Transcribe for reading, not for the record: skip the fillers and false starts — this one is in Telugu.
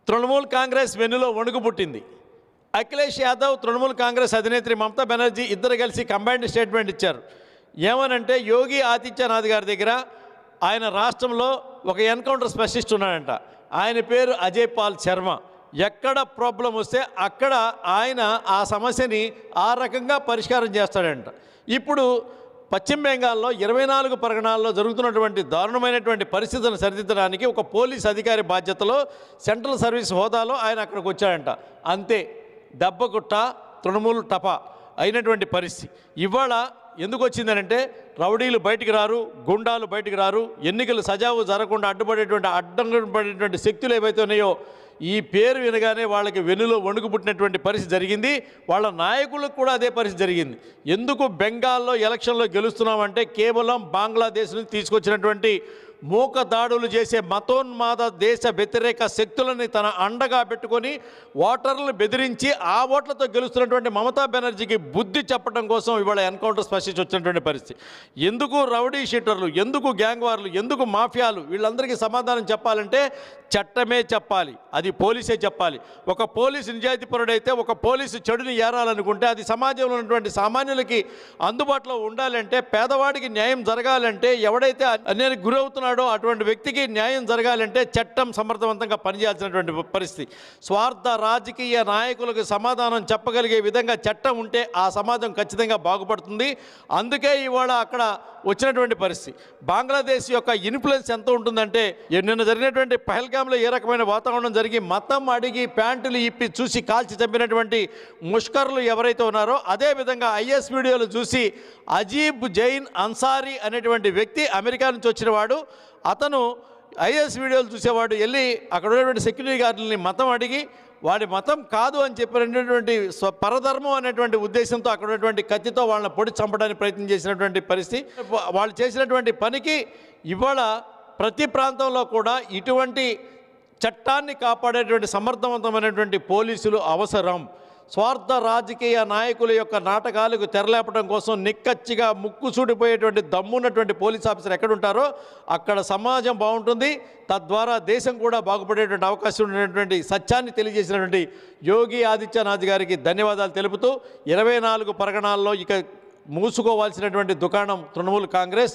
తృణమూల్ కాంగ్రెస్ వెన్నులో వణుకు పుట్టింది. అఖిలేష్ యాదవ్, తృణమూల్ కాంగ్రెస్ అధినేత్రి మమతా బెనర్జీ ఇద్దరు కలిసి కంబైన్డ్ స్టేట్మెంట్ ఇచ్చారు. ఏమనంటే, యోగి ఆదిత్యనాథ్ గారి దగ్గర ఆయన రాష్ట్రంలో ఒక ఎన్కౌంటర్ స్పెషలిస్ట్ ఉన్నాడంట. ఆయన పేరు అజయ్ పాల్ శర్మ. ఎక్కడ ప్రాబ్లం వస్తే అక్కడ ఆయన ఆ సమస్యని ఆ రకంగా పరిష్కారం చేస్తాడంట. ఇప్పుడు పశ్చిమ బెంగాల్లో 24 పరగణాల్లో జరుగుతున్నటువంటి దారుణమైనటువంటి పరిస్థితులను సరిదిద్దడానికి ఒక పోలీస్ అధికారి బాధ్యతలో సెంట్రల్ సర్వీస్ హోదాలో ఆయన అక్కడికి వచ్చాడంట. అంతే, దెబ్బకుట్ట తృణమూల్ టపా అయినటువంటి పరిస్థితి. ఇవాళ ఎందుకు వచ్చిందనంటే, రౌడీలు బయటికి రారు, గుండాలు బయటికి రారు, ఎన్నికలు సజావు జరగకుండా అడ్డుపడేటువంటి శక్తులు ఏవైతే ఉన్నాయో ఈ పేరు వినగానే వాళ్ళకి వెన్నులో వణుకు పుట్టినటువంటి పరిస్థితి జరిగింది. వాళ్ళ నాయకులకు కూడా అదే పరిస్థితి జరిగింది. ఎందుకు బెంగాల్లో ఎలక్షన్లో గెలుస్తున్నామంటే కేవలం బంగ్లాదేశ్ నుంచి తీసుకొచ్చినటువంటి మూక దాడులు చేసే మతోన్మాద దేశ వ్యతిరేక శక్తులని తన అండగా పెట్టుకొని ఓటర్లను బెదిరించి ఆ ఓట్లతో గెలుస్తున్నటువంటి మమతా బెనర్జీకి బుద్ధి చెప్పడం కోసం ఇవాళ ఎన్కౌంటర్ స్పెషలిస్ట్ వచ్చినటువంటి పరిస్థితి. ఎందుకు రౌడీ షీటర్లు, ఎందుకు గ్యాంగ్ వార్లు, ఎందుకు మాఫియాలు, వీళ్ళందరికీ సమాధానం చెప్పాలంటే చట్టమే చెప్పాలి, అది పోలీసే చెప్పాలి. ఒక పోలీసు నిజాయితీపరుడైతే, ఒక పోలీసు చెడుని ఏరాలనుకుంటే, అది సమాజంలో ఉన్నటువంటి సామాన్యులకి అందుబాటులో ఉండాలంటే, పేదవాడికి న్యాయం జరగాలంటే, ఎవడైతే అన్యాయానికి గురవుతున్నాడో అటువంటి వ్యక్తికి న్యాయం జరగాలంటే చట్టం సమర్థవంతంగా పనిచేయాల్సినటువంటి పరిస్థితి. స్వార్థ రాజకీయ నాయకులకు సమాధానం చెప్పగలిగే విధంగా చట్టం ఉంటే ఆ సమాజం ఖచ్చితంగా బాగుపడుతుంది. అందుకే ఇవాళ అక్కడ వచ్చినటువంటి పరిస్థితి. బంగ్లాదేశ్ యొక్క ఇన్ఫ్లుయెన్స్ ఎంత ఉంటుందంటే, నిన్న జరిగినటువంటి పహల్గామ్లో ఏ రకమైన వాతావరణం జరిగి మతం అడిగి ప్యాంటులు ఇప్పి చూసి కాల్చి చంపినటువంటి ముష్కర్లు ఎవరైతే ఉన్నారో, అదేవిధంగా ఐఎస్ వీడియోలు చూసి అజీబ్ జైన్ అన్సారీ అనేటువంటి వ్యక్తి అమెరికా నుంచి వచ్చిన వాడు, అతను ఐఎస్ వీడియోలు చూసేవాడు వెళ్ళి అక్కడ ఉన్నటువంటి సెక్యూరిటీ గార్డులని మతం అడిగి వాడి మతం కాదు అని చెప్పినటువంటి పరధర్మం అనేటువంటి ఉద్దేశంతో అక్కడ ఉన్నటువంటి కత్తితో వాళ్ళని పొడి చంపడానికి ప్రయత్నం చేసినటువంటి పరిస్థితి. వాళ్ళు చేసినటువంటి పనికి ఇవాళ ప్రతి ప్రాంతంలో కూడా ఇటువంటి చట్టాన్ని కాపాడేటువంటి సమర్థవంతమైనటువంటి పోలీసులు అవసరం. స్వార్థ రాజకీయ నాయకుల యొక్క నాటకాలకు తెరలేపడం కోసం నిక్కచ్చిగా ముక్కుసూడిపోయేటువంటి దమ్మున్నటువంటి పోలీస్ ఆఫీసర్ ఎక్కడుంటారో అక్కడ సమాజం బాగుంటుంది. తద్వారా దేశం కూడా బాగుపడేటువంటి అవకాశం ఉన్నటువంటి సత్యాన్ని తెలియజేసినటువంటి యోగి ఆదిత్యనాథ్ గారికి ధన్యవాదాలు తెలుపుతూ 24 పరగణాల్లో ఇక మూసుకోవాల్సినటువంటి దుకాణం తృణమూల్ కాంగ్రెస్